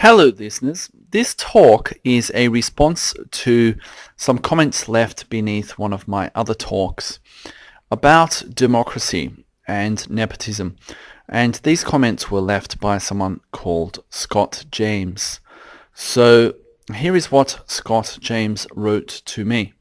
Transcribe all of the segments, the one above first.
Hello, listeners. This talk is a response to some comments left beneath one of my other talks about democracy and nepotism. And these comments were left by someone called Scott James. So here is what Scott James wrote to me.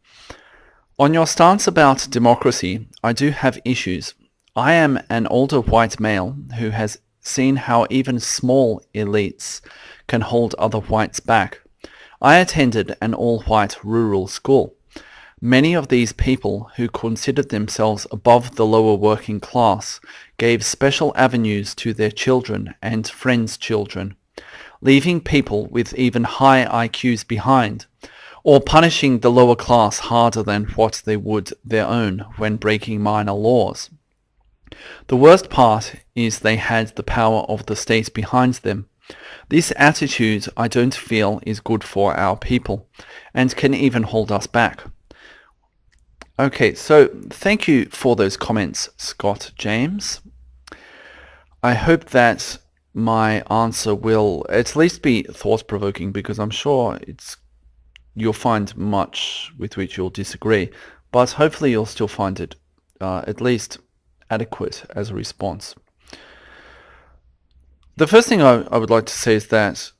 On your stance about democracy, I do have issues. I am an older white male who has seen how even small elites can hold other whites back. I attended an all-white rural school. Many of these people who considered themselves above the lower working class gave special avenues to their children and friends' children, leaving people with even high IQs behind, or punishing the lower class harder than what they would their own when breaking minor laws. The worst part is they had the power of the state behind them. This attitude I don't feel is good for our people and can even hold us back. Okay, so thank you for those comments, Scott James. I hope that my answer will at least be thought-provoking, because I'm sure you'll find much with which you'll disagree, but hopefully you'll still find it at least adequate as a response. The first thing I would like to say is that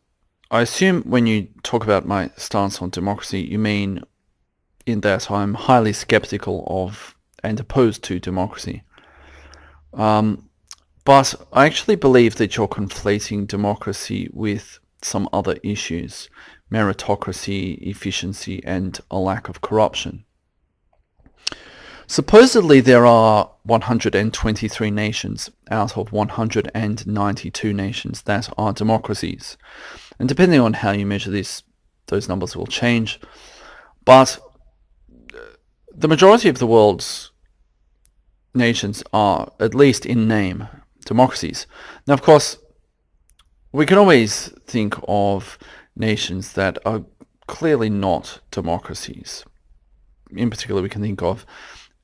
I assume when you talk about my stance on democracy, you mean in that I'm highly skeptical of and opposed to democracy. But I actually believe that you're conflating democracy with some other issues: meritocracy, efficiency, and a lack of corruption. Supposedly there are 123 nations out of 192 nations that are democracies. And depending on how you measure this, those numbers will change. But the majority of the world's nations are, at least in name, democracies. Now, of course, we can always think of nations that are clearly not democracies. In particular, we can think of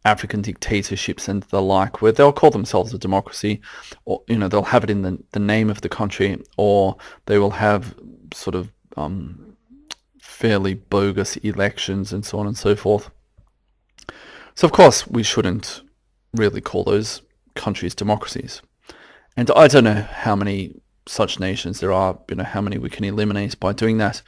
African dictatorships and the like, where they'll call themselves a democracy, or they'll have it in the name of the country, or they will have sort of fairly bogus elections and so on and so forth. So of course we shouldn't really call those countries democracies. And I don't know how many such nations there are, how many we can eliminate by doing that.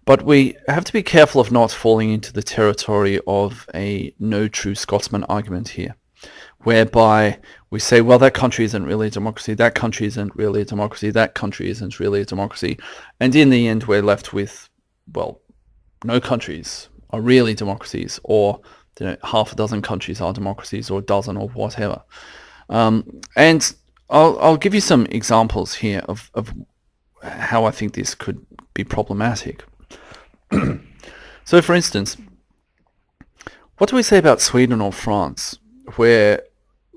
But we have to be careful of not falling into the territory of a no true Scotsman argument here, whereby we say, well, that country isn't really a democracy, that country isn't really a democracy, that country isn't really a democracy. And in the end, we're left with, well, no countries are really democracies, or half a dozen countries are democracies, or a dozen, or whatever. And I'll give you some examples here of how I think this could be problematic. So, for instance, what do we say about Sweden or France, where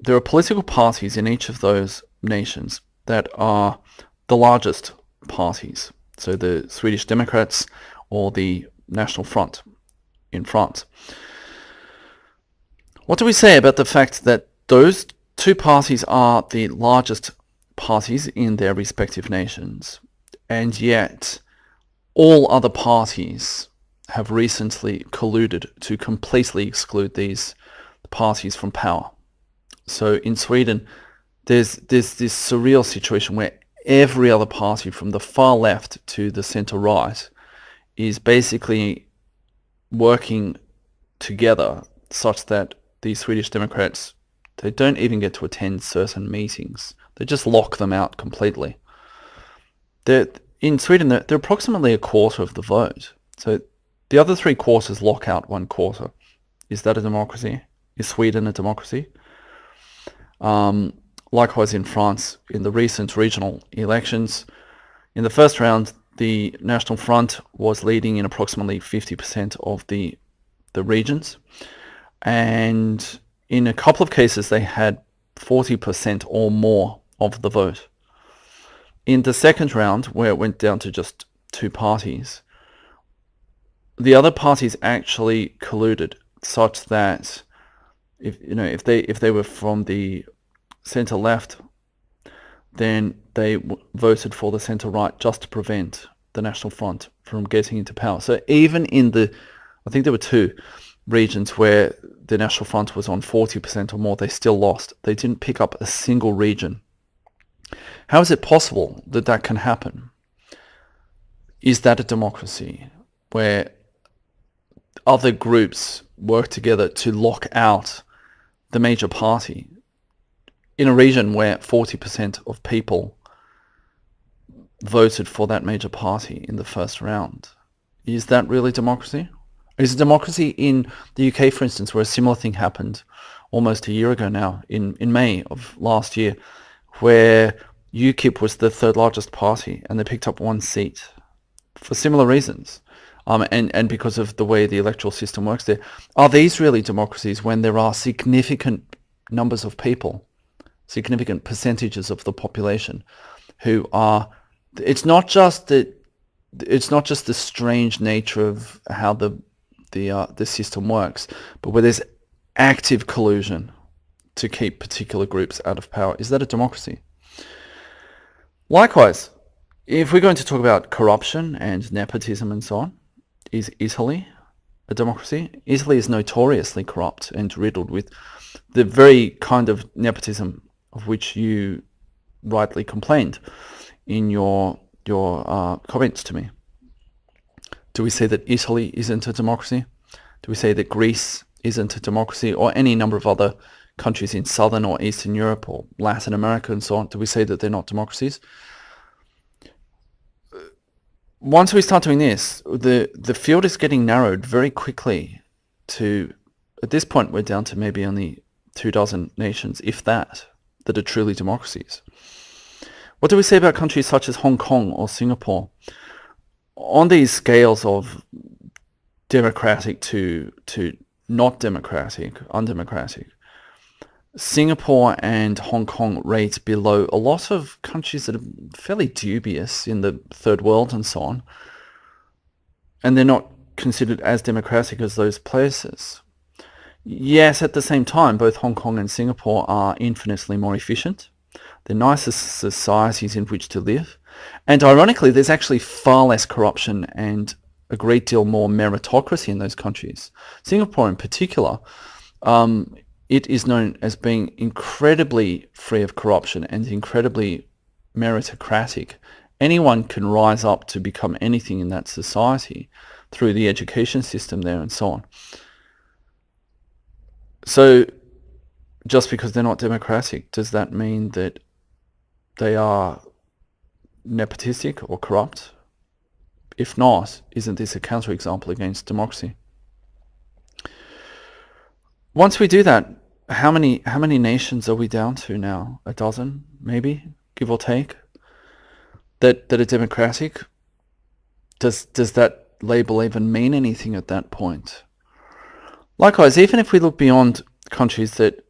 there are political parties in each of those nations that are the largest parties? So the Swedish Democrats or the National Front in France. What do we say about the fact that those two parties are the largest parties in their respective nations, and yet all other parties have recently colluded to completely exclude these parties from power? So in Sweden, there's this surreal situation where every other party, from the far left to the center right, is basically working together such that the Swedish Democrats, they don't even get to attend certain meetings. They just lock them out completely. In Sweden, they're approximately a quarter of the vote. So the other 3/4 lock out 1/4. Is that a democracy? Is Sweden a democracy? Likewise in France, in the recent regional elections, in the first round, the National Front was leading in approximately 50% of the regions. And in a couple of cases, they had 40% or more of the vote. In the second round, where it went down to just two parties, the other parties actually colluded such that if they were from the center left, then they voted for the center right just to prevent the National Front from getting into power. So even in I think there were two regions where the National Front was on 40% or more, they still lost. They didn't pick up a single region. How is it possible that that can happen? Is that a democracy where other groups work together to lock out the major party in a region where 40% of people voted for that major party in the first round? Is that really democracy? Is it democracy in the UK, for instance, where a similar thing happened almost a year ago now, in May of last year, where UKIP was the third largest party and they picked up one seat for similar reasons, and because of the way the electoral system works there? Are these really democracies when there are significant numbers of people, significant percentages of the population who are... It's not just the strange nature of how the system works, but where there's active collusion to keep particular groups out of power. Is that a democracy? Likewise, if we're going to talk about corruption and nepotism and so on, is Italy a democracy? Italy is notoriously corrupt and riddled with the very kind of nepotism of which you rightly complained in your comments to me. Do we say that Italy isn't a democracy? Do we say that Greece isn't a democracy, or any number of other countries in Southern or Eastern Europe or Latin America and so on? Do we say that they're not democracies? Once we start doing this, the field is getting narrowed very quickly to, at this point, we're down to maybe only 24 nations, if that are truly democracies. What do we say about countries such as Hong Kong or Singapore? On these scales of democratic to not democratic, undemocratic, Singapore and Hong Kong rate below a lot of countries that are fairly dubious in the third world and so on, and they're not considered as democratic as those places. Yes, at the same time, both Hong Kong and Singapore are infinitely more efficient. They're nicer societies in which to live. And ironically, there's actually far less corruption and a great deal more meritocracy in those countries. Singapore in particular, it is known as being incredibly free of corruption and incredibly meritocratic. Anyone can rise up to become anything in that society through the education system there and so on. So just because they're not democratic, does that mean that they are nepotistic or corrupt? If not, isn't this a counterexample against democracy? Once we do that, how many nations are we down to now? A dozen, maybe, give or take, that are democratic? Does that label even mean anything at that point? Likewise, even if we look beyond countries that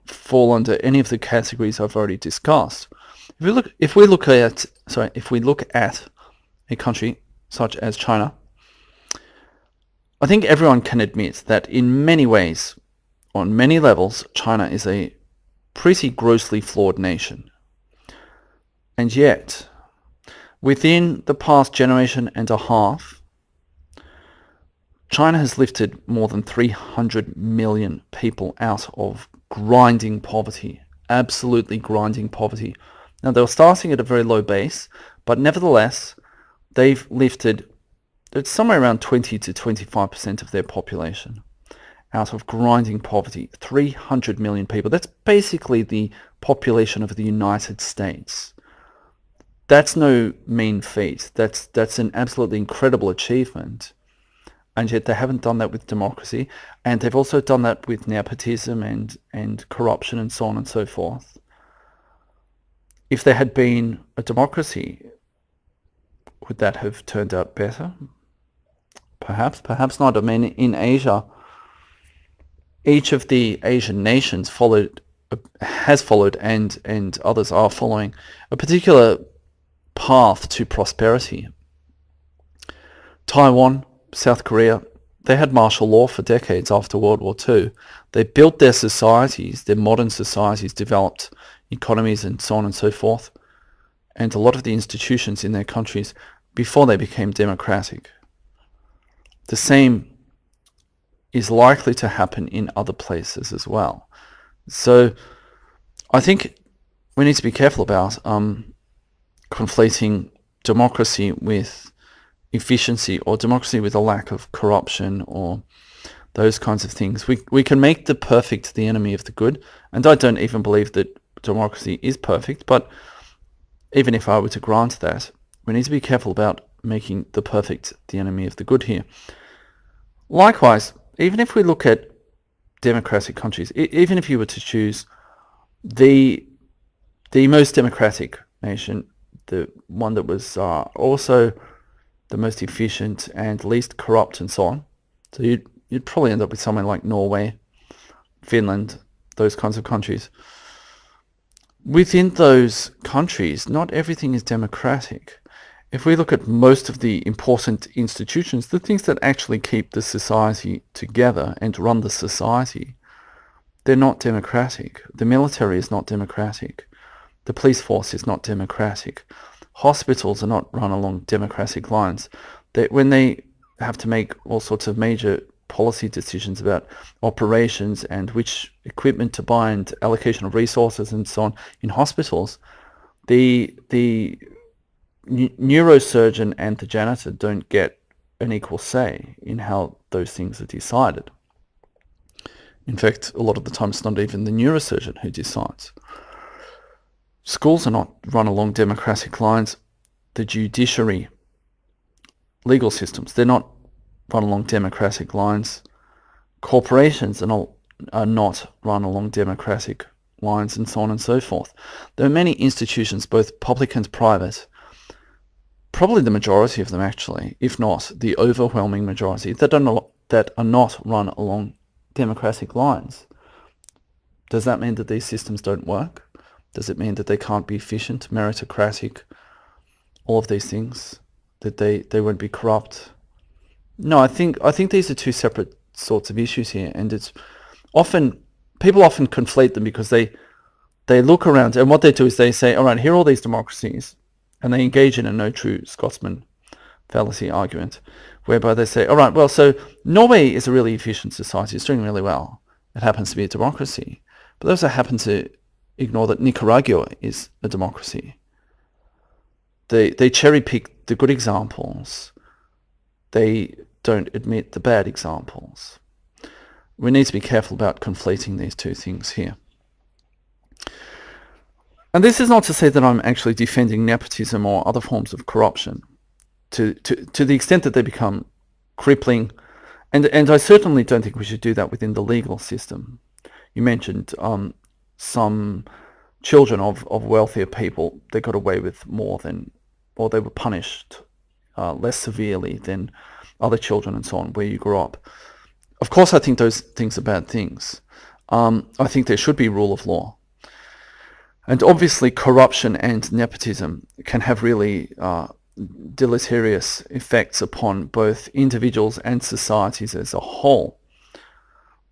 fall under any of the categories I've already discussed, if we look at a country such as China, I think everyone can admit that in many ways, on many levels, China is a pretty grossly flawed nation. And yet, within the past generation and a half, China has lifted more than 300 million people out of grinding poverty, absolutely grinding poverty. Now, they were starting at a very low base, but nevertheless, they've lifted somewhere around 20 to 25% of their population out of grinding poverty. 300 million people. That's basically the population of the United States. That's no mean feat. That's an absolutely incredible achievement. And yet they haven't done that with democracy. And they've also done that with nepotism and corruption and so on and so forth. If there had been a democracy, would that have turned out better? Perhaps, perhaps not. I mean, in Asia, each of the Asian nations has followed, and others are following a particular path to prosperity. Taiwan, South Korea, they had martial law for decades after World War II. They built their societies, their modern societies, developed economies and so on and so forth. and a lot of the institutions in their countries before they became democratic. The same is likely to happen in other places as well. So I think we need to be careful about conflating democracy with efficiency, or democracy with a lack of corruption, or those kinds of things. We can make the perfect the enemy of the good, and I don't even believe that democracy is perfect, but even if I were to grant that, we need to be careful about making the perfect the enemy of the good here. Likewise, even if we look at democratic countries, even if you were to choose the most democratic nation, the one that was also the most efficient and least corrupt and so on, so you'd probably end up with somewhere like Norway, Finland, those kinds of countries. Within those countries, not everything is democratic. If we look at most of the important institutions, the things that actually keep the society together and run the society, they're not democratic. The military is not democratic. The police force is not democratic. Hospitals are not run along democratic lines. When they have to make all sorts of major policy decisions about operations and which equipment to buy and allocation of resources and so on in hospitals, the neurosurgeon and the janitor don't get an equal say in how those things are decided. In fact, a lot of the time it's not even the neurosurgeon who decides. Schools are not run along democratic lines. The judiciary, legal systems, they're not run along democratic lines. Corporations are not run along democratic lines, and so on and so forth. There are many institutions, both public and private, probably the majority of them actually, if not the overwhelming majority, that are not run along democratic lines. Does that mean that these systems don't work? Does it mean that they can't be efficient, meritocratic, all of these things, that they won't be corrupt? No, I think these are two separate sorts of issues here, and it's people often conflate them because they look around, and what they do is they say, all right, here are all these democracies, and they engage in a no true Scotsman fallacy argument, whereby they say, all right, well, so Norway is a really efficient society, it's doing really well, it happens to be a democracy, but they also happen to ignore that Nicaragua is a democracy. They cherry pick the good examples. They don't admit the bad examples. We need to be careful about conflating these two things here. And this is not to say that I'm actually defending nepotism or other forms of corruption to the extent that they become crippling. And I certainly don't think we should do that within the legal system. You mentioned some children of wealthier people, they got away with more than, or they were punished less severely than other children and so on, where you grew up. Of course, I think those things are bad things. I think there should be rule of law. And obviously, corruption and nepotism can have really deleterious effects upon both individuals and societies as a whole.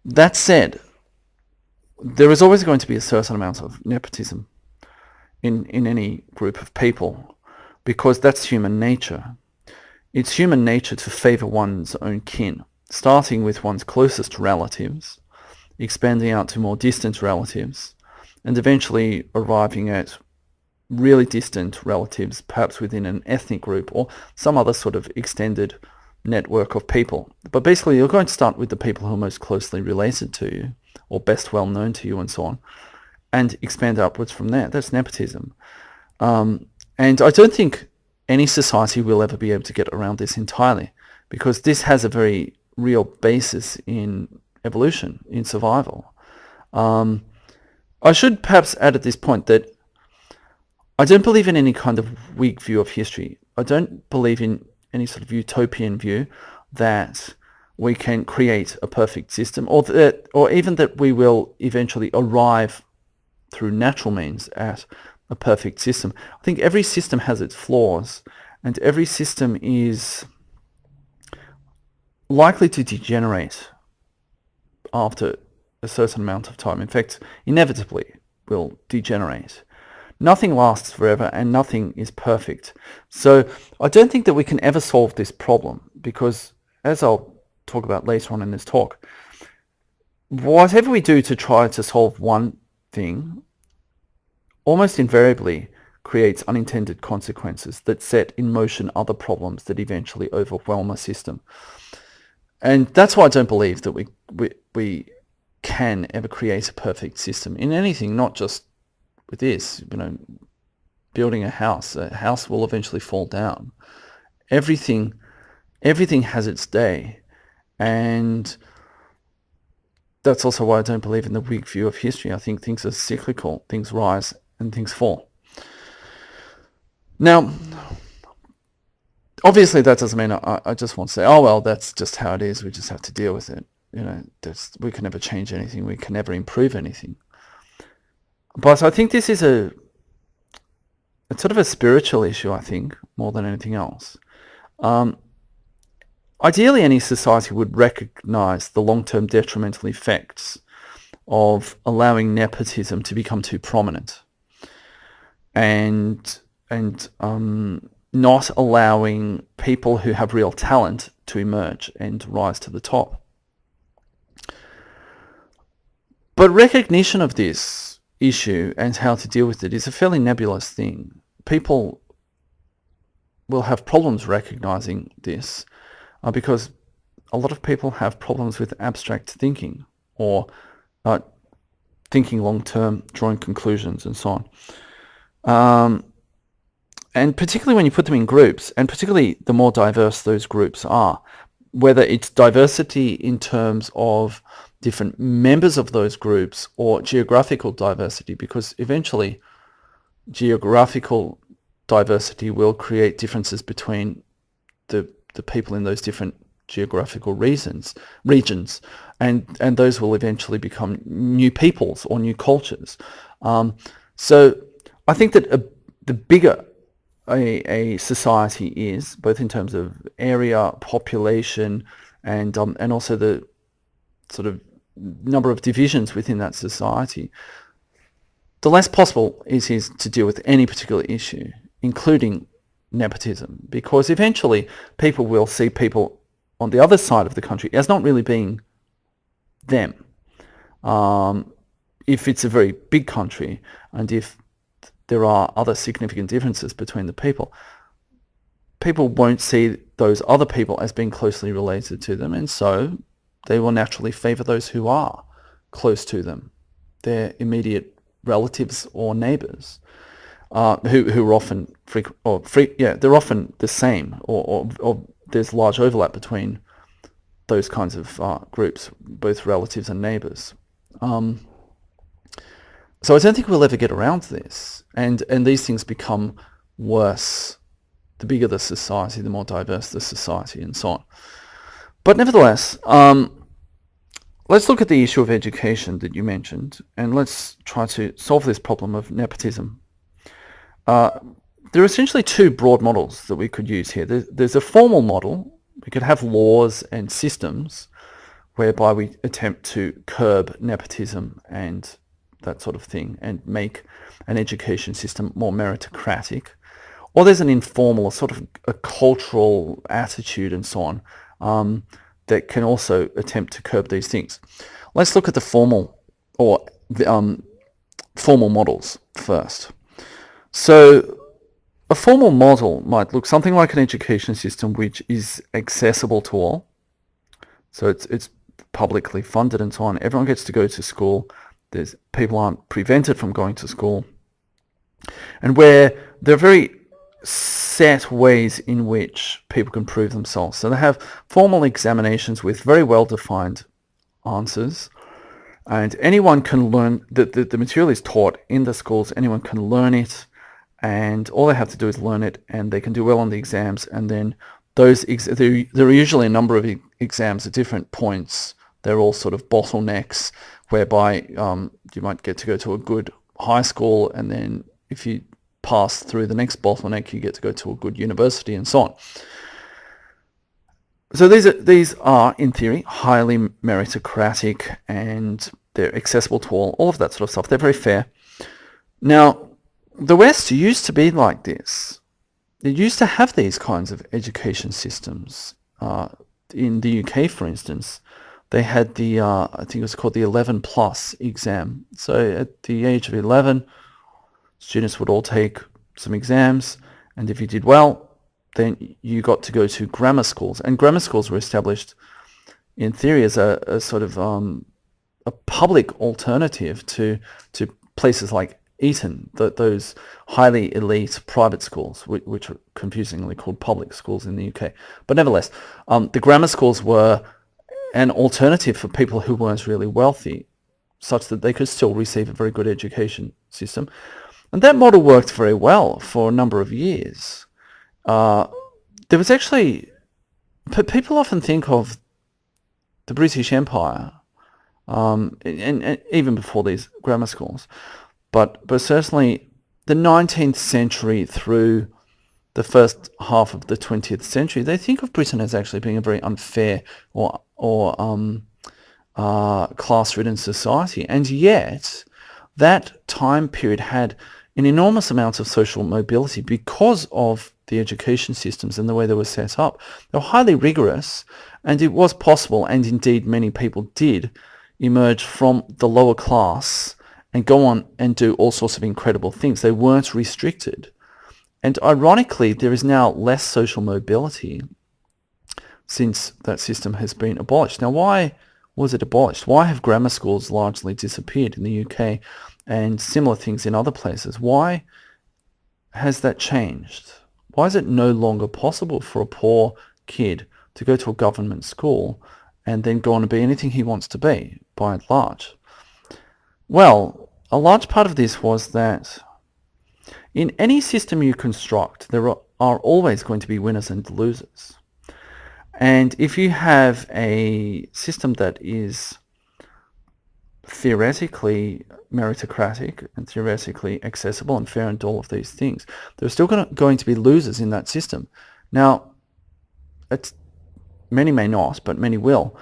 That said, there is always going to be a certain amount of nepotism in any group of people, because that's human nature. It's human nature to favour one's own kin, starting with one's closest relatives, expanding out to more distant relatives, and eventually arriving at really distant relatives, perhaps within an ethnic group or some other sort of extended network of people. But basically, you're going to start with the people who are most closely related to you, or best well known to you, and so on, and expand upwards from there. That's nepotism. And I don't think any society will ever be able to get around this entirely, because this has a very real basis in evolution, in survival. I should perhaps add at this point that I don't believe in any kind of weak view of history. I don't believe in any sort of utopian view that we can create a perfect system, or even that we will eventually arrive through natural means at a perfect system. I think every system has its flaws, and every system is likely to degenerate after a certain amount of time. In fact, inevitably will degenerate. Nothing lasts forever and nothing is perfect. So I don't think that we can ever solve this problem because, as I'll talk about later on in this talk, whatever we do to try to solve one thing almost invariably creates unintended consequences that set in motion other problems that eventually overwhelm a system. And that's why I don't believe that we can ever create a perfect system in anything, not just with this. Building a house will eventually fall down. Everything has its day, and that's also why I don't believe in the weak view of history. I think things are cyclical, things rise and things fall. Now, obviously that doesn't mean I just want to say, oh well, that's just how it is, we just have to deal with it. We can never change anything, we can never improve anything. But I think this is it's sort of a spiritual issue, I think, more than anything else. Ideally, any society would recognize the long-term detrimental effects of allowing nepotism to become too prominent, and not allowing people who have real talent to emerge and rise to the top. But recognition of this issue and how to deal with it is a fairly nebulous thing. People will have problems recognizing this because a lot of people have problems with abstract thinking or thinking long-term, drawing conclusions and so on. And particularly when you put them in groups, and particularly the more diverse those groups are, whether it's diversity in terms of different members of those groups or geographical diversity, because eventually geographical diversity will create differences between the people in those different geographical regions, and those will eventually become new peoples or new cultures. So I think that the bigger a society is, both in terms of area, population, and also the sort of number of divisions within that society, the less possible it is to deal with any particular issue, including nepotism, because eventually people will see people on the other side of the country as not really being them. If it's a very big country, and if there are other significant differences between the people won't see those other people as being closely related to them, and so they will naturally favour those who are close to them, their immediate relatives or neighbours, who are often they're often the same, or there's large overlap between those kinds of groups, both relatives and neighbours. So I don't think we'll ever get around to this, and these things become worse the bigger the society, the more diverse the society, and so on. But nevertheless, let's look at the issue of education that you mentioned, and let's try to solve this problem of nepotism. There are essentially two broad models that we could use here. There's a formal model. We could have laws and systems whereby we attempt to curb nepotism and that sort of thing, and make an education system more meritocratic. Or there's an informal, a sort of a cultural attitude and so on, that can also attempt to curb these things. Let's look at the formal models first. So a formal model might look something like an education system which is accessible to all. So it's publicly funded and so on. Everyone gets to go to school. People aren't prevented from going to school, and where there are very set ways in which people can prove themselves. So they have formal examinations with very well-defined answers, and anyone can learn. The material is taught in the schools. Anyone can learn it, and all they have to do is learn it, and they can do well on the exams. And then there are usually a number of exams at different points. They're all sort of bottlenecks, whereby you might get to go to a good high school, and then if you pass through the next bottleneck, you get to go to a good university, and so on. So these are in theory highly meritocratic, and they're accessible to all of that sort of stuff. They're very fair. Now, the West used to be like this. It used to have these kinds of education systems. In the UK, for instance, they had the, I think it was called the 11 plus exam. So at the age of 11, students would all take some exams, and if you did well, then you got to go to grammar schools. And grammar schools were established, in theory, as a sort of a public alternative to places like Eton, those highly elite private schools, which are confusingly called public schools in the UK. But nevertheless, the grammar schools were an alternative for people who weren't really wealthy, such that they could still receive a very good education system. And that model worked very well for a number of years. There was actually, people often think of the British Empire, and even before these grammar schools, but certainly the 19th century through the first half of the 20th century, they think of Britain as actually being a very unfair or class-ridden society. And yet, that time period had an enormous amount of social mobility because of the education systems and the way they were set up. They were highly rigorous, and it was possible, and indeed many people did, emerge from the lower class and go on and do all sorts of incredible things. They weren't restricted. And ironically, there is now less social mobility since that system has been abolished. Now, why was it abolished? Why have grammar schools largely disappeared in the UK and similar things in other places? Why has that changed? Why is it no longer possible for a poor kid to go to a government school and then go on to be anything he wants to be, by and large? Well, a large part of this was that in any system you construct, there are always going to be winners and losers. And if you have a system that is theoretically meritocratic and theoretically accessible and fair and all of these things, there are still going to be losers in that system. Now, many may not, but many will.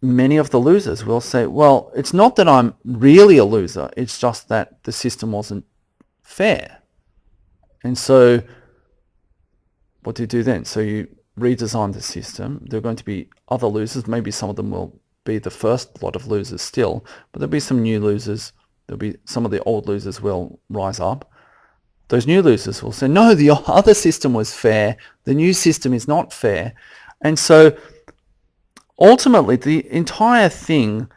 Many of the losers will say, well, it's not that I'm really a loser, it's just that the system wasn't fair. And so what do you do then? So you redesign the system. There are going to be other losers. Maybe some of them will be the first lot of losers still, but there'll be some new losers. There'll be some of the old losers will rise up. Those new losers will say, no, the other system was fair. The new system is not fair. And so ultimately, the entire thing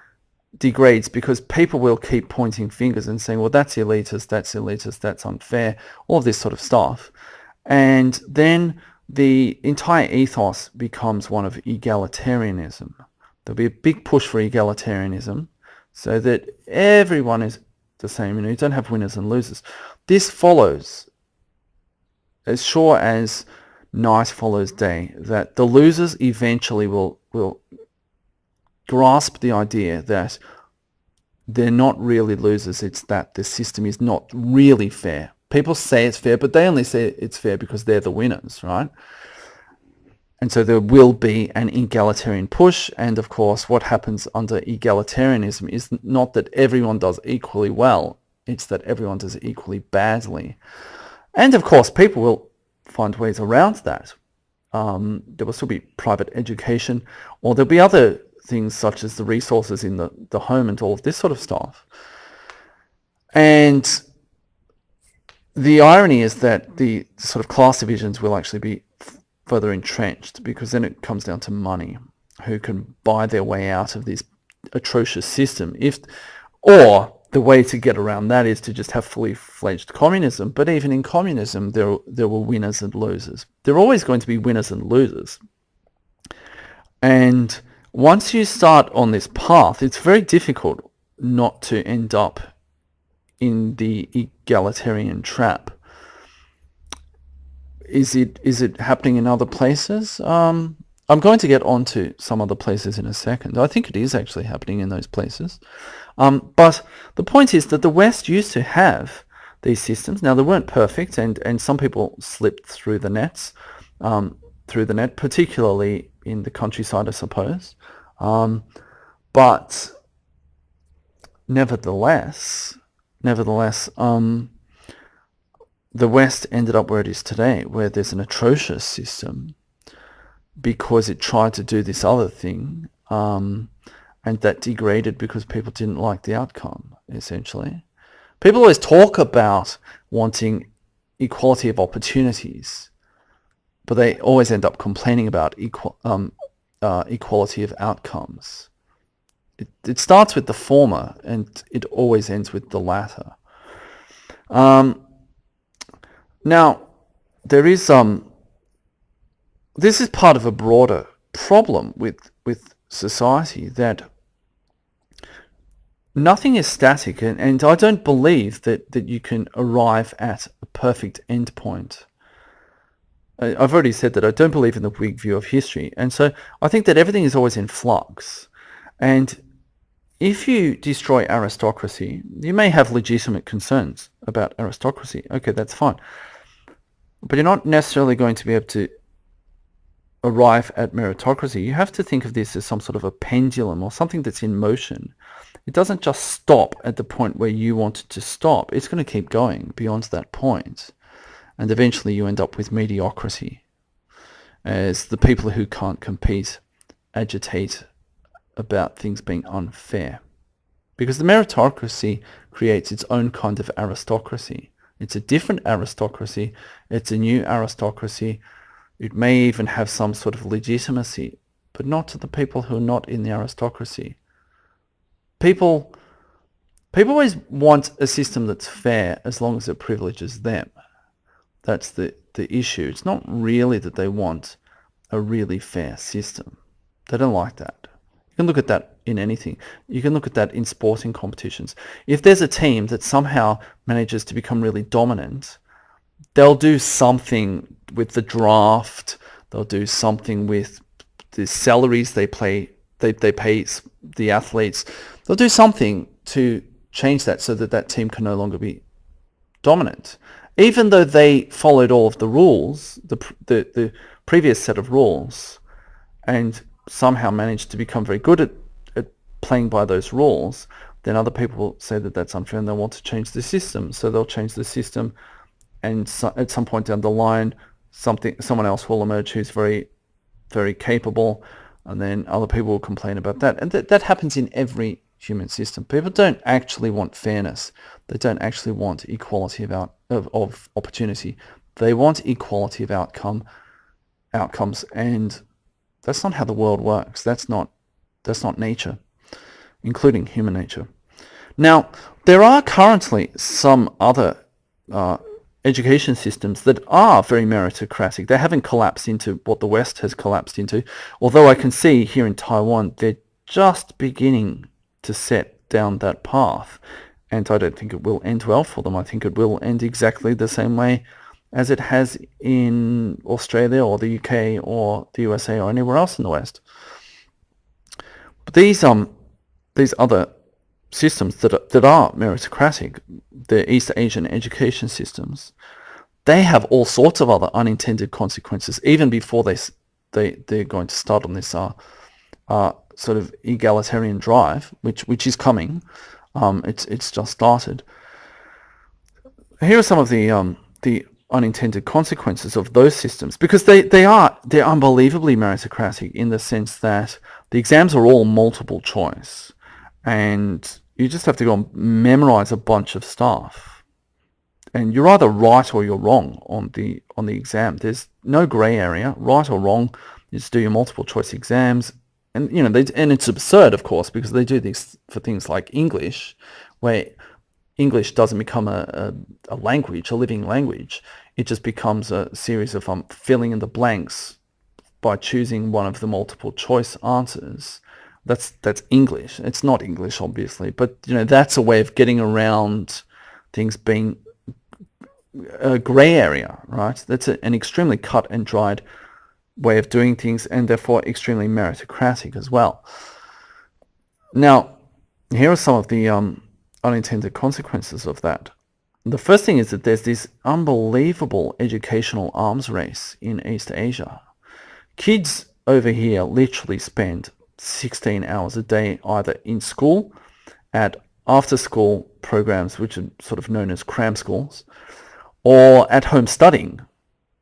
degrades because people will keep pointing fingers and saying, well, that's elitist, that's unfair, all of this sort of stuff. And then the entire ethos becomes one of egalitarianism. There'll be a big push for egalitarianism so that everyone is the same. You don't have winners and losers. This follows, as sure as night follows day, that the losers eventually will grasp the idea that they're not really losers, it's that the system is not really fair. People say it's fair, but they only say it's fair because they're the winners, right? And so there will be an egalitarian push, and of course what happens under egalitarianism is not that everyone does equally well, it's that everyone does equally badly. And of course people will find ways around that. There will still be private education, or there'll be other things such as the resources in the home and all of this sort of stuff. And the irony is that the sort of class divisions will actually be further entrenched, because then it comes down to money, who can buy their way out of this atrocious system. Or the way to get around that is to just have fully fledged communism. But even in communism, there were winners and losers. There are always going to be winners and losers. And once you start on this path, it's very difficult not to end up in the egalitarian trap. Is it happening in other places? I'm going to get onto some other places in a second. I think it is actually happening in those places. But the point is that the West used to have these systems. Now, they weren't perfect, and some people slipped through the net, particularly in the countryside, I suppose. But nevertheless, the West ended up where it is today, where there's an atrocious system because it tried to do this other thing, and that degraded because people didn't like the outcome, essentially. People always talk about wanting equality of opportunities, but they always end up complaining about equality of outcomes. It starts with the former, and it always ends with the latter. Now, there is this is part of a broader problem with society, that nothing is static, and I don't believe that you can arrive at a perfect endpoint. I've already said that I don't believe in the Whig view of history, and so I think that everything is always in flux. And if you destroy aristocracy, you may have legitimate concerns about aristocracy. Okay, that's fine. But you're not necessarily going to be able to arrive at meritocracy. You have to think of this as some sort of a pendulum or something that's in motion. It doesn't just stop at the point where you want it to stop. It's going to keep going beyond that point. And eventually you end up with mediocrity, as the people who can't compete agitate about things being unfair. Because the meritocracy creates its own kind of aristocracy. It's a different aristocracy. It's a new aristocracy. It may even have some sort of legitimacy, but not to the people who are not in the aristocracy. People always want a system that's fair as long as it privileges them. That's the issue. It's not really that they want a really fair system. They don't like that. You can look at that in anything. You can look at that in sporting competitions. If there's a team that somehow manages to become really dominant, they'll do something with the draft. They'll do something with the salaries they pay the athletes. They'll do something to change that so that that team can no longer be dominant. Even though they followed all of the rules, the previous set of rules, and somehow managed to become very good at playing by those rules, then other people will say that that's unfair and they'll want to change the system. So they'll change the system, and at some point down the line, someone else will emerge who's very, very capable, and then other people will complain about that. And that happens in every human system. People don't actually want fairness. They don't actually want equality of opportunity. They want equality of outcomes, and that's not how the world works. That's not nature, including human nature. Now, there are currently some other education systems that are very meritocratic. They haven't collapsed into what the West has collapsed into, although I can see here in Taiwan they're just beginning to set down that path, and I don't think it will end well for them. I think it will end exactly the same way as it has in Australia or the UK or the USA or anywhere else in the West. But these other systems that are meritocratic, the East Asian education systems, they have all sorts of other unintended consequences even before they're going to start on this sort of egalitarian drive, which is coming. It's just started. Here are some of the unintended consequences of those systems, because they're unbelievably meritocratic in the sense that the exams are all multiple choice, and you just have to go and memorize a bunch of stuff, and you're either right or you're wrong on the exam. There's no gray area, right or wrong. You just do your multiple choice exams. And and it's absurd, of course, because they do this for things like English, where English doesn't become a language, a living language. It just becomes a series of filling in the blanks by choosing one of the multiple choice answers. That's English. It's not English, obviously, but that's a way of getting around things being a grey area, right? That's an extremely cut and dried way of doing things, and therefore extremely meritocratic as well. Now, here are some of the unintended consequences of that. The first thing is that there's this unbelievable educational arms race in East Asia. Kids over here literally spend 16 hours a day either in school, at after-school programs, which are sort of known as cram schools, or at home studying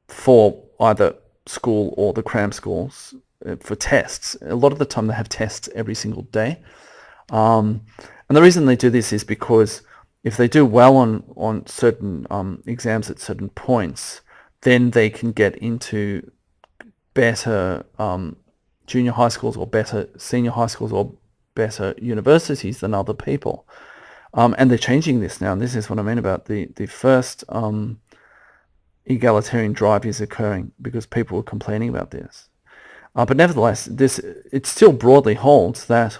for either school or the cram schools for tests. A lot of the time they have tests every single day. And the reason they do this is because if they do well on certain exams at certain points, then they can get into better junior high schools or better senior high schools or better universities than other people. And they're changing this now, and this is what I mean about the first egalitarian drive is occurring because people were complaining about this. But nevertheless, it still broadly holds that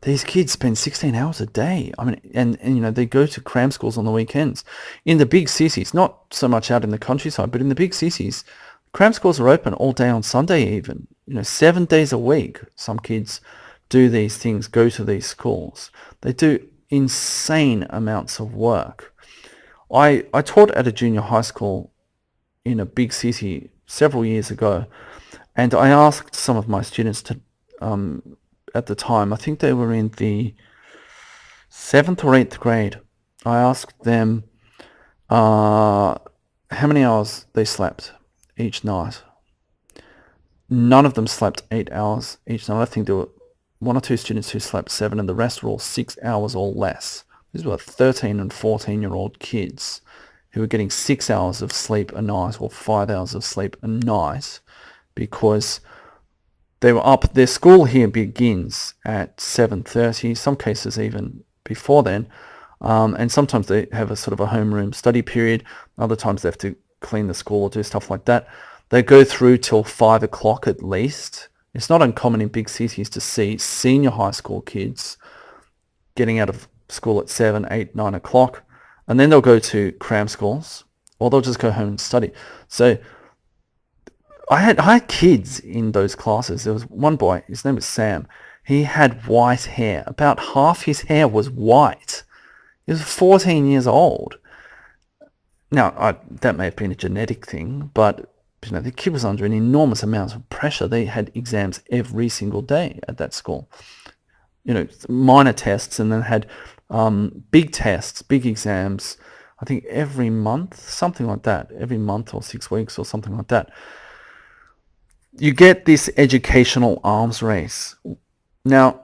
these kids spend 16 hours a day. I mean, and you know, they go to cram schools on the weekends. In the big cities, not so much out in the countryside, but in the big cities, cram schools are open all day on Sunday even. You know, 7 days a week, some kids do these things, go to these schools. They do insane amounts of work. I taught at a junior high school in a big city several years ago, and I asked some of my students to, at the time, I think they were in the 7th or 8th grade, I asked them how many hours they slept each night. None of them slept 8 hours each night. I think there were 1 or 2 students who slept 7 and the rest were all 6 hours or less. These were 13 and 14-year-old kids who were getting 6 hours of sleep a night or 5 hours of sleep a night because they were up. Their school here begins at 7:30, some cases even before then, and sometimes they have a sort of a homeroom study period. Other times they have to clean the school or do stuff like that. They go through till 5 o'clock at least. It's not uncommon in big cities to see senior high school kids getting out of school at 7, 8, 9 o'clock, and then they'll go to cram schools, or they'll just go home and study. So I had kids in those classes. There was one boy, his name was Sam. He had white hair. About half his hair was white. He was 14 years old. Now, that may have been a genetic thing, but you know, the kid was under an enormous amount of pressure. They had exams every single day at that school. You know, minor tests, and then had big tests, big exams, I think every month, something like that, every month or 6 weeks or something like that. You get this educational arms race. Now,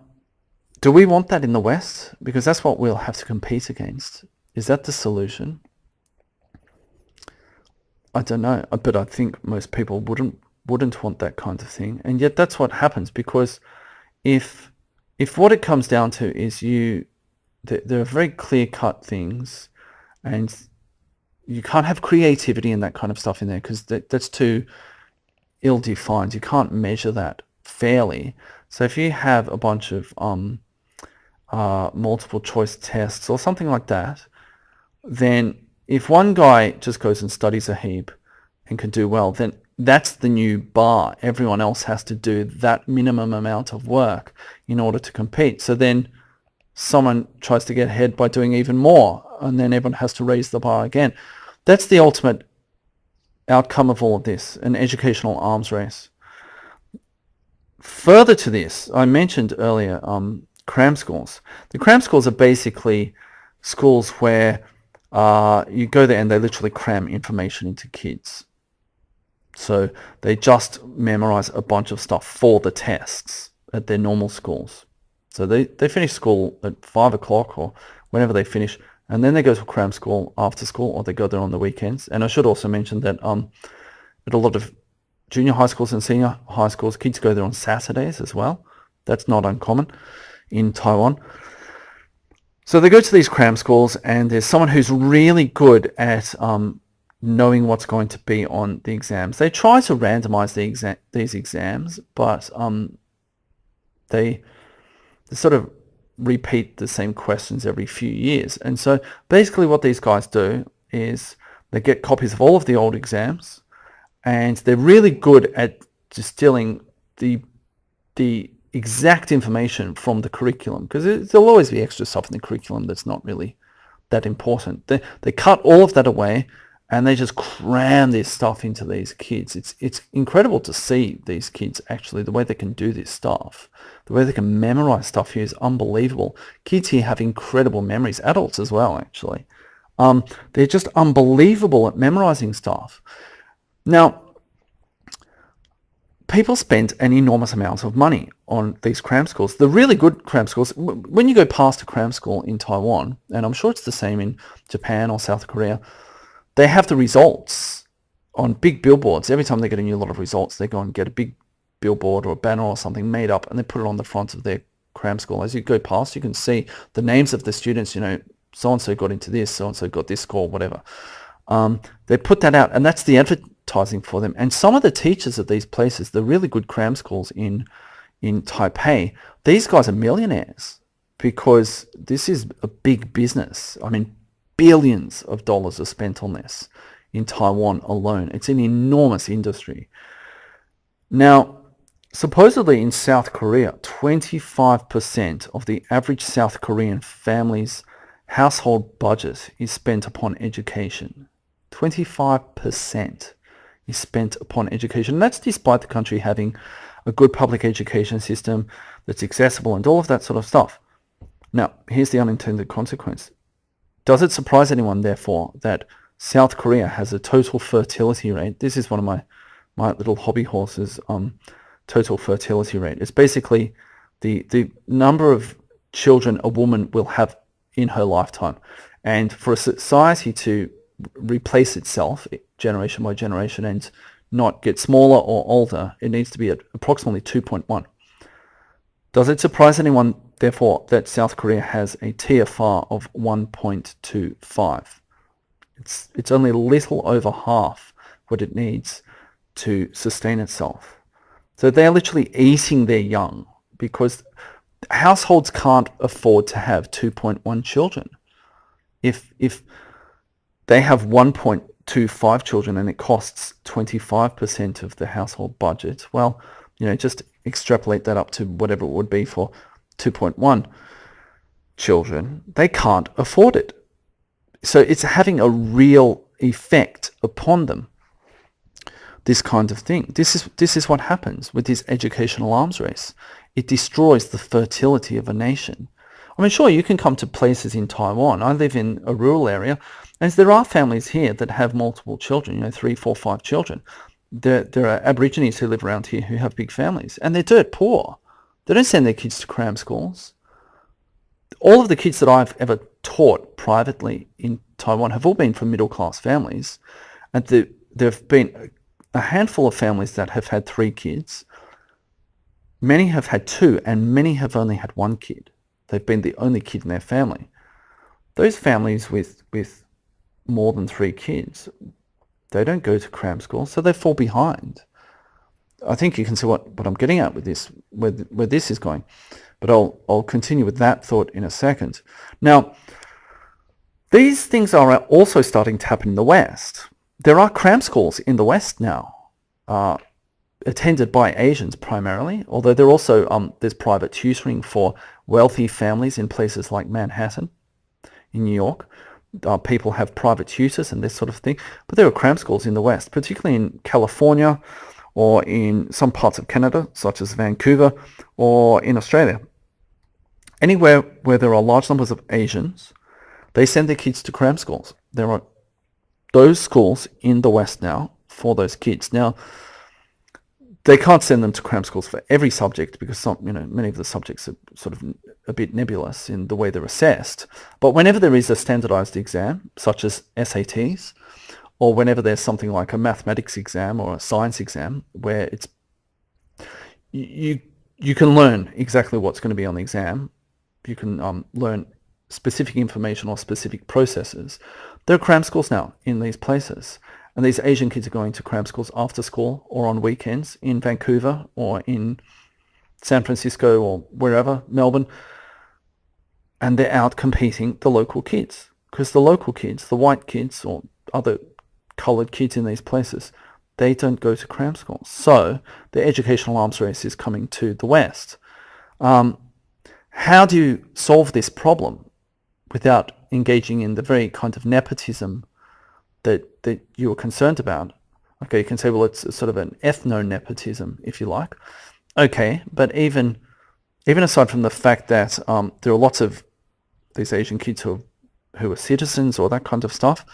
do we want that in the West? Because that's what we'll have to compete against. Is that the solution? I don't know, but I think most people wouldn't want that kind of thing. And yet that's what happens, because if what it comes down to is there are very clear-cut things, and you can't have creativity and that kind of stuff in there because that's too ill-defined. You can't measure that fairly. So if you have a bunch of multiple choice tests or something like that, then if one guy just goes and studies a heap and can do well, then that's the new bar. Everyone else has to do that minimum amount of work in order to compete. So then someone tries to get ahead by doing even more, and then everyone has to raise the bar again. That's the ultimate outcome of all of this, an educational arms race. Further to this, I mentioned earlier cram schools. The cram schools are basically schools where you go there and they literally cram information into kids. So they just memorize a bunch of stuff for the tests at their normal schools. So they finish school at 5 o'clock or whenever they finish, and then they go to cram school after school, or they go there on the weekends. And I should also mention that at a lot of junior high schools and senior high schools, kids go there on Saturdays as well. That's not uncommon in Taiwan. So they go to these cram schools, and there's someone who's really good at knowing what's going to be on the exams. They try to randomize these exams, but they sort of repeat the same questions every few years. And so basically what these guys do is they get copies of all of the old exams, and they're really good at distilling the exact information from the curriculum, because there'll always be extra stuff in the curriculum that's not really that important. They cut all of that away, and they just cram this stuff into these kids. It's incredible to see these kids, actually, the way they can do this stuff. The way they can memorize stuff here is unbelievable. Kids here have incredible memories, adults as well, actually. They're just unbelievable at memorizing stuff. Now, people spend an enormous amount of money on these cram schools. The really good cram schools, when you go past a cram school in Taiwan, and I'm sure it's the same in Japan or South Korea, they have the results on big billboards. Every time they get a new lot of results, they go and get a big billboard or a banner or something made up, and they put it on the front of their cram school. As you go past, you can see the names of the students, so-and-so got into this, so-and-so got this score, whatever. They put that out, and that's the advertising for them. And some of the teachers at these places, the really good cram schools in Taipei, these guys are millionaires because this is a big business. I mean, billions of dollars are spent on this in Taiwan alone. It's an enormous industry. Now, supposedly in South Korea, 25% of the average South Korean family's household budget is spent upon education. 25% is spent upon education. And that's despite the country having a good public education system that's accessible and all of that sort of stuff. Now, here's the unintended consequence. Does it surprise anyone, therefore, that South Korea has a total fertility rate? This is one of my little hobby horses, total fertility rate. It's basically the number of children a woman will have in her lifetime. And for a society to replace itself generation by generation and not get smaller or older, it needs to be at approximately 2.1. Does it surprise anyone, therefore, that South Korea has a TFR of 1.25? It's only a little over half what it needs to sustain itself. So they're literally eating their young because households can't afford to have 2.1 children. If they have 1.25 children and it costs 25% of the household budget, well, just extrapolate that up to whatever it would be for 2.1 children. They can't afford it. So it's having a real effect upon them, this kind of thing. This is what happens with this educational arms race. It destroys the fertility of a nation. I mean, sure, you can come to places in Taiwan. I live in a rural area, and there are families here that have multiple children, 3, 4, 5 children. There are Aborigines who live around here who have big families, and they're dirt poor. They don't send their kids to cram schools. All of the kids that I've ever taught privately in Taiwan have all been from middle-class families, and there have been a handful of families that have had 3 kids. Many have had 2, and many have only had 1 kid. They've been the only kid in their family. Those families with more than 3 kids, they don't go to cram school, so they fall behind. I think you can see what I'm getting at with this, where this is going. But I'll continue with that thought in a second. Now, these things are also starting to happen in the West. There are cram schools in the West now, attended by Asians primarily, although there also there's private tutoring for wealthy families in places like Manhattan, in New York. People have private tutors and this sort of thing. But there are cram schools in the West, particularly in California or in some parts of Canada, such as Vancouver, or in Australia. Anywhere where there are large numbers of Asians, they send their kids to cram schools. There are those schools in the West now for those kids. Now, they can't send them to cram schools for every subject because many of the subjects are sort of a bit nebulous in the way they're assessed. But whenever there is a standardized exam, such as SATs, or whenever there's something like a mathematics exam or a science exam, where it's you can learn exactly what's going to be on the exam, you can learn specific information or specific processes. There are cram schools now in these places. And these Asian kids are going to cram schools after school or on weekends in Vancouver or in San Francisco or wherever, Melbourne. And they're out competing the local kids. Because the local kids, the white kids or other coloured kids in these places, they don't go to cram schools. So the educational arms race is coming to the West. How do you solve this problem without engaging in the very kind of nepotism that you were concerned about? Okay, you can say, well, it's sort of an ethno-nepotism, if you like. Okay, but even even aside from the fact that there are lots of these Asian kids who who are citizens or that kind of stuff,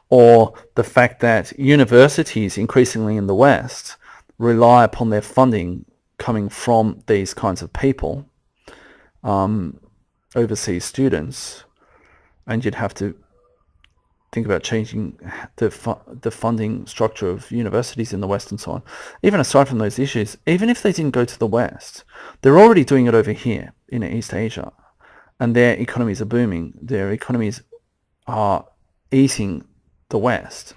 or the fact that universities increasingly in the West rely upon their funding coming from these kinds of people, overseas students, and you'd have to think about changing the funding structure of universities in the West and so on. Even aside from those issues, even if they didn't go to the West, they're already doing it over here in East Asia, and their economies are booming. Their economies are eating the West.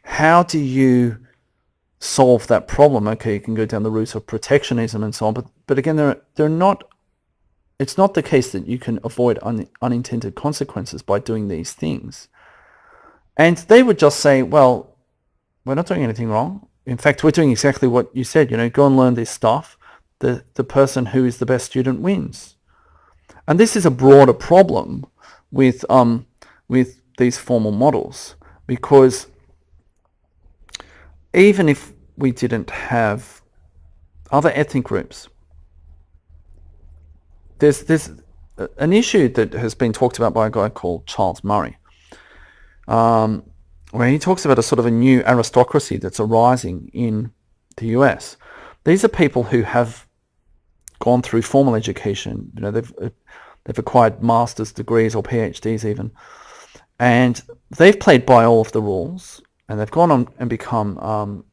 How do you solve that problem? Okay, you can go down the route of protectionism and so on, but again, they're not. It's not the case that you can avoid unintended consequences by doing these things. And they would just say, well, we're not doing anything wrong. In fact, we're doing exactly what you said, go and learn this stuff. The person who is the best student wins. And this is a broader problem with these formal models, because even if we didn't have other ethnic groups, there's an issue that has been talked about by a guy called Charles Murray, where he talks about a sort of a new aristocracy that's arising in the US. These are people who have gone through formal education. They've acquired master's degrees or PhDs even, and they've played by all of the rules, and they've gone on and become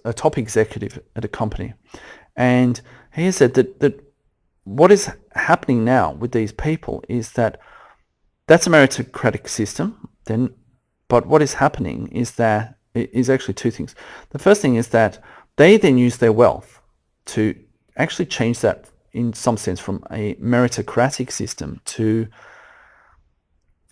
a top executive at a company. And he has said that what is happening now with these people is that that's a meritocratic system. But what is happening is actually two things. The first thing is that they then use their wealth to actually change that in some sense from a meritocratic system to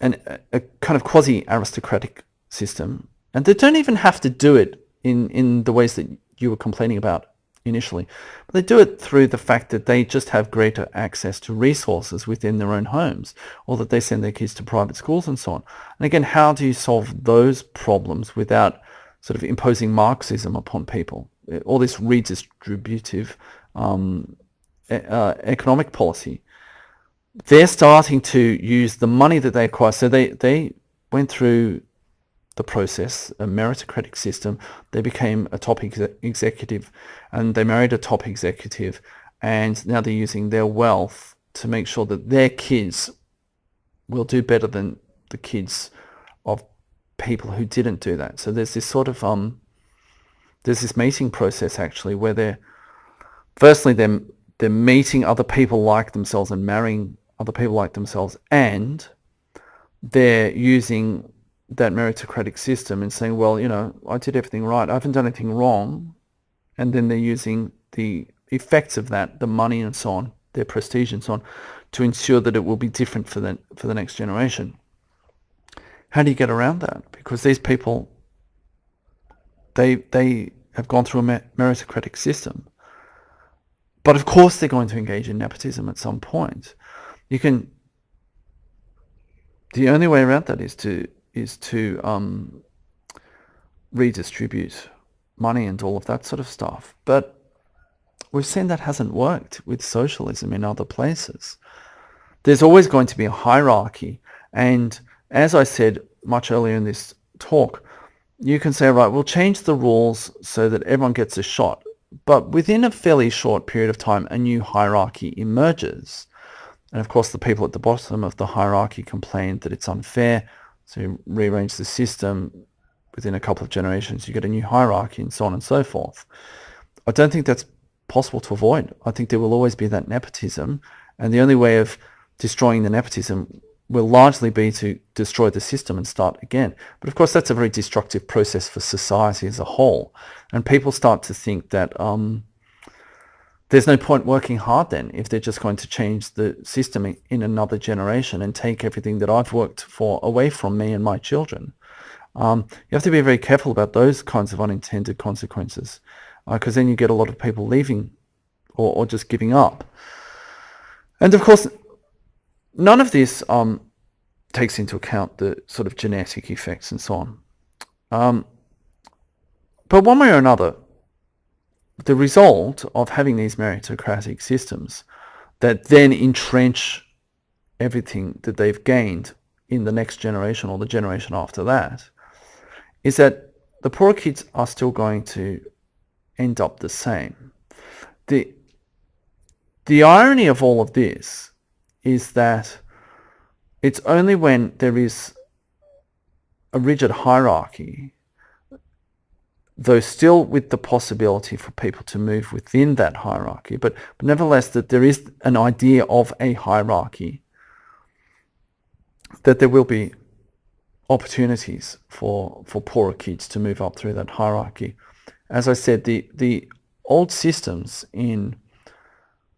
a kind of quasi-aristocratic system. And they don't even have to do it in the ways that you were complaining about initially. But they do it through the fact that they just have greater access to resources within their own homes, or that they send their kids to private schools and so on. And again, how do you solve those problems without sort of imposing Marxism upon people? All this redistributive economic policy. They're starting to use the money that they acquire. So they went through the process, a meritocratic system. They became a top executive, and they married a top executive, and now they're using their wealth to make sure that their kids will do better than the kids of people who didn't do that. So there's this sort of there's this mating process actually, where they're meeting other people like themselves and marrying other people like themselves, and they're using that meritocratic system and saying, well, I did everything right, I haven't done anything wrong. And then they're using the effects of that, the money and so on, their prestige and so on, to ensure that it will be different for the next generation. How do you get around that? Because these people, they have gone through a meritocratic system. But of course they're going to engage in nepotism at some point. The only way around that is to redistribute money and all of that sort of stuff. But we've seen that hasn't worked with socialism in other places. There's always going to be a hierarchy. And as I said much earlier in this talk, you can say, right, we'll change the rules so that everyone gets a shot. But within a fairly short period of time, a new hierarchy emerges. And of course, the people at the bottom of the hierarchy complain that it's unfair. So you rearrange the system. Within a couple of generations, you get a new hierarchy and so on and so forth. I don't think that's possible to avoid. I think there will always be that nepotism. And the only way of destroying the nepotism will largely be to destroy the system and start again. But of course, that's a very destructive process for society as a whole. And people start to think that there's no point working hard then if they're just going to change the system in another generation and take everything that I've worked for away from me and my children. You have to be very careful about those kinds of unintended consequences, because then you get a lot of people leaving or just giving up. And of course, none of this takes into account the sort of genetic effects and so on. But one way or another, the result of having these meritocratic systems that then entrench everything that they've gained in the next generation or the generation after that, is that the poorer kids are still going to end up the same. The irony of all of this is that it's only when there is a rigid hierarchy, though still with the possibility for people to move within that hierarchy, but nevertheless that there is an idea of a hierarchy, that there will be opportunities for poorer kids to move up through that hierarchy. As I said, the old systems in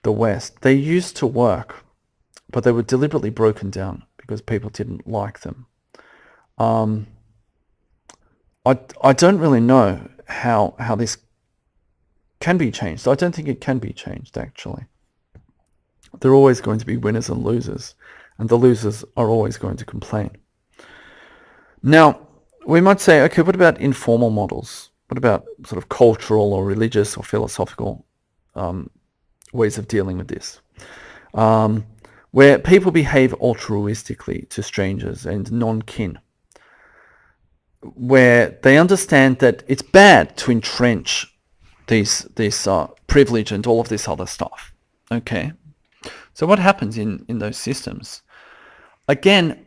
the West, they used to work, but they were deliberately broken down because people didn't like them. I don't really know how this can be changed. I don't think it can be changed, actually. There are always going to be winners and losers, and the losers are always going to complain. Now, we might say, okay, what about informal models? What about sort of cultural or religious or philosophical ways of dealing with this? Where people behave altruistically to strangers and non-kin, where they understand that it's bad to entrench this privilege and all of this other stuff. Okay, so what happens in those systems? Again,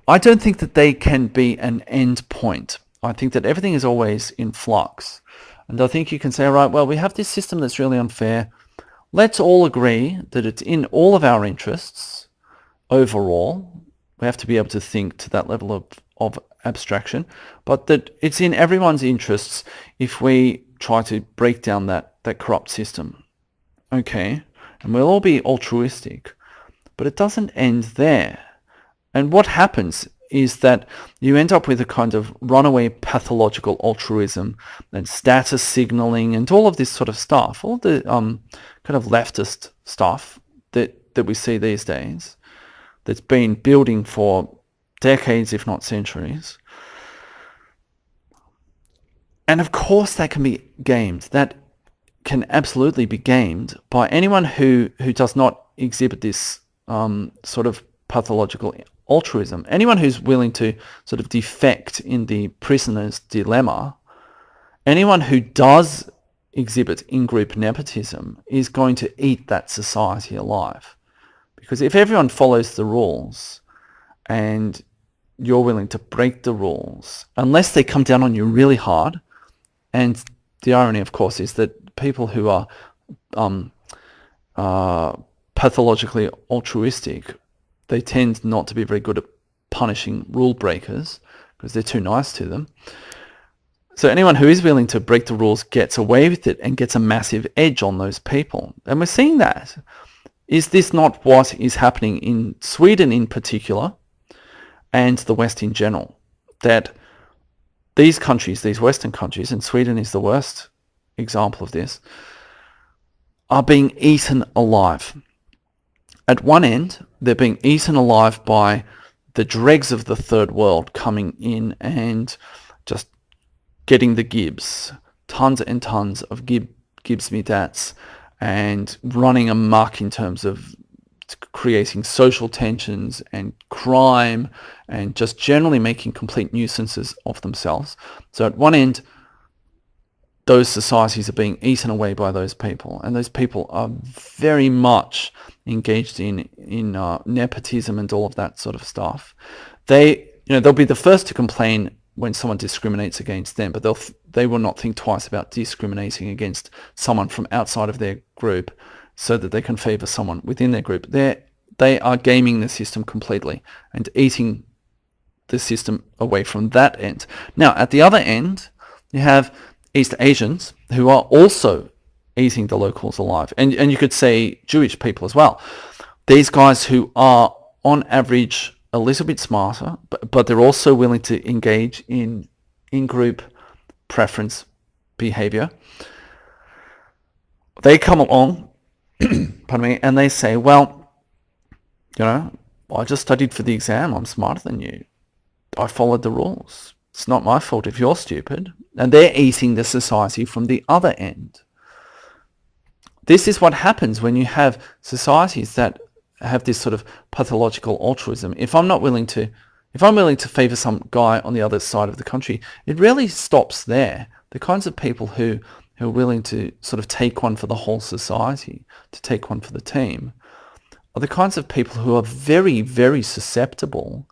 I don't think that they can be an end point. I think that everything is always in flux. And I think you can say, right, well, we have this system that's really unfair. Let's all agree that it's in all of our interests overall. We have to be able to think to that level of abstraction, but that it's in everyone's interests if we try to break down that corrupt system. Okay, and we'll all be altruistic, but it doesn't end there. And what happens is that you end up with a kind of runaway pathological altruism and status signaling and all of this sort of stuff, all the kind of leftist stuff that we see these days, that's been building for decades, if not centuries. And of course that can be gamed. That can absolutely be gamed by anyone who does not exhibit this sort of pathological altruism. Anyone who's willing to sort of defect in the prisoner's dilemma, anyone who does exhibit in-group nepotism is going to eat that society alive. Because if everyone follows the rules and you're willing to break the rules, unless they come down on you really hard, and the irony, of course, is that people who are pathologically altruistic, they tend not to be very good at punishing rule breakers because they're too nice to them. So anyone who is willing to break the rules gets away with it and gets a massive edge on those people. And we're seeing that. Is this not what is happening in Sweden in particular and the West in general? That these countries, these Western countries, and Sweden is the worst example of this, are being eaten alive. At one end, they're being eaten alive by the dregs of the third world coming in and just getting the gibs, tons and tons of gibs me dats, and running amok in terms of creating social tensions and crime and just generally making complete nuisances of themselves. So at one end, those societies are being eaten away by those people, and those people are very much engaged in nepotism and all of that sort of stuff. They'll be the first to complain when someone discriminates against them, but they will not think twice about discriminating against someone from outside of their group so that they can favour someone within their group. They are gaming the system completely and eating the system away from that end. Now, at the other end, you have East Asians who are also eating the locals alive. And you could say Jewish people as well. These guys who are, on average, a little bit smarter, but they're also willing to engage in in-group preference behavior. They come along, pardon me, and they say, well, I just studied for the exam. I'm smarter than you. I followed the rules. It's not my fault if you're stupid. And they're eating the society from the other end. This is what happens when you have societies that have this sort of pathological altruism. If I'm not willing to If I'm willing to favour some guy on the other side of the country, it really stops there. The kinds of people who are willing to sort of take one for the whole society, to take one for the team, are the kinds of people who are very, very susceptible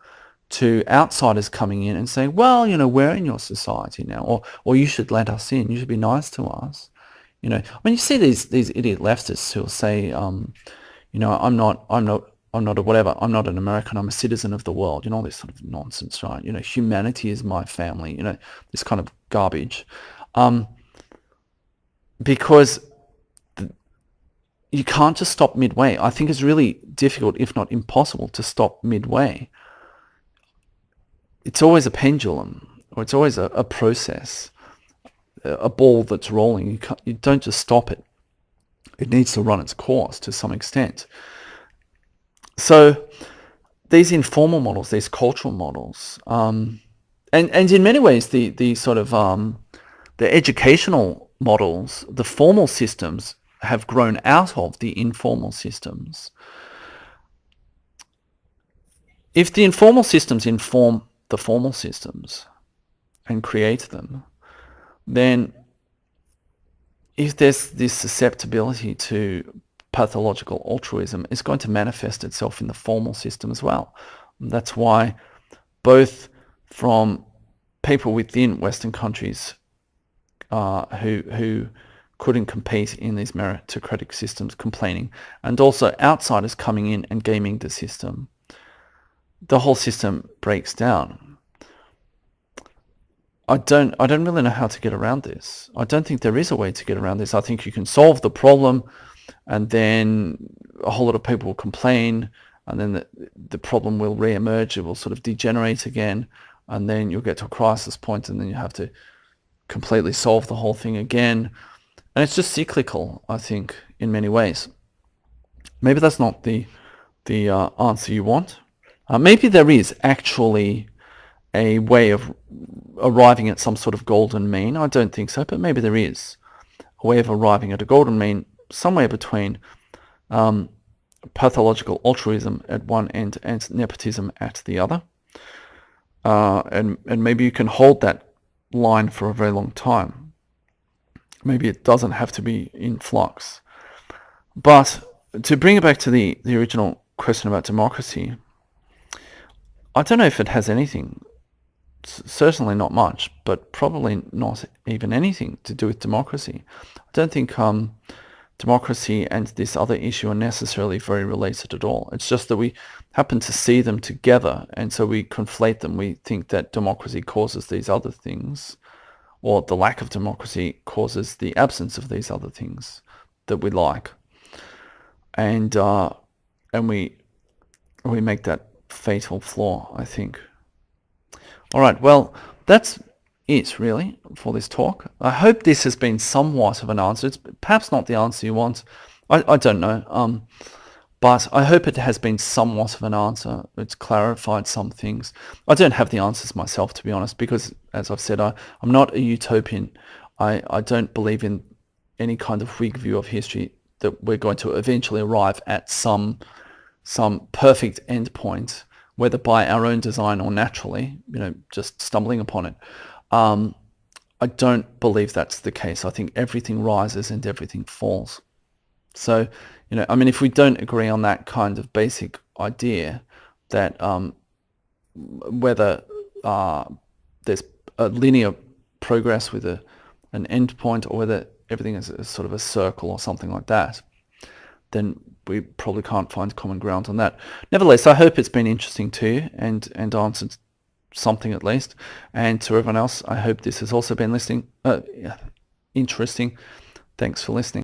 to outsiders coming in and saying, well, we're in your society now, or you should let us in, you should be nice to us. I mean, you see these idiot leftists who'll say, I'm not a whatever, I'm not an American, I'm a citizen of the world, all this sort of nonsense, right? Humanity is my family, this kind of garbage. Because you can't just stop midway. I think it's really difficult, if not impossible, to stop midway. It's always a pendulum, or it's always a process, a ball that's rolling. You don't just stop it. It needs to run its course to some extent. So these informal models, these cultural models, and in many ways the sort of the educational models, the formal systems have grown out of the informal systems. If the informal systems inform the formal systems and create them, then if there's this susceptibility to pathological altruism, it's going to manifest itself in the formal system as well. That's why both from people within Western countries who couldn't compete in these meritocratic systems complaining, and also outsiders coming in and gaming the system, the whole system breaks down. I don't really know how to get around this. I don't think there is a way to get around this. I think you can solve the problem, and then a whole lot of people will complain, and then the problem will re-emerge. It will sort of degenerate again, and then you'll get to a crisis point, and then you have to completely solve the whole thing again. And it's just cyclical, I think, in many ways. Maybe that's not the answer you want. Maybe there is actually a way of arriving at some sort of golden mean. I don't think so, but maybe there is a way of arriving at a golden mean somewhere between pathological altruism at one end and nepotism at the other. And maybe you can hold that line for a very long time. Maybe it doesn't have to be in flux. But to bring it back to the original question about democracy, I don't know if it has anything, certainly not much, but probably not even anything to do with democracy. I don't think democracy and this other issue are necessarily very related at all. It's just that we happen to see them together, and so we conflate them. We think that democracy causes these other things, or the lack of democracy causes the absence of these other things that we like. And we make that fatal flaw, I think. All right, well, that's it really for this talk. I hope this has been somewhat of an answer. It's perhaps not the answer you want. I don't know. But I hope it has been somewhat of an answer. It's clarified some things. I don't have the answers myself, to be honest, because, as I've said, I'm not a utopian. I don't believe in any kind of Whig view of history that we're going to eventually arrive at some perfect endpoint, whether by our own design or naturally, just stumbling upon it. I don't believe that's the case. I think everything rises and everything falls. So, if we don't agree on that kind of basic idea that whether there's a linear progress with an end point, or whether everything is sort of a circle or something like that, then we probably can't find common ground on that. Nevertheless, I hope it's been interesting to you and answered something at least. And to everyone else, I hope this has also been interesting. Thanks for listening.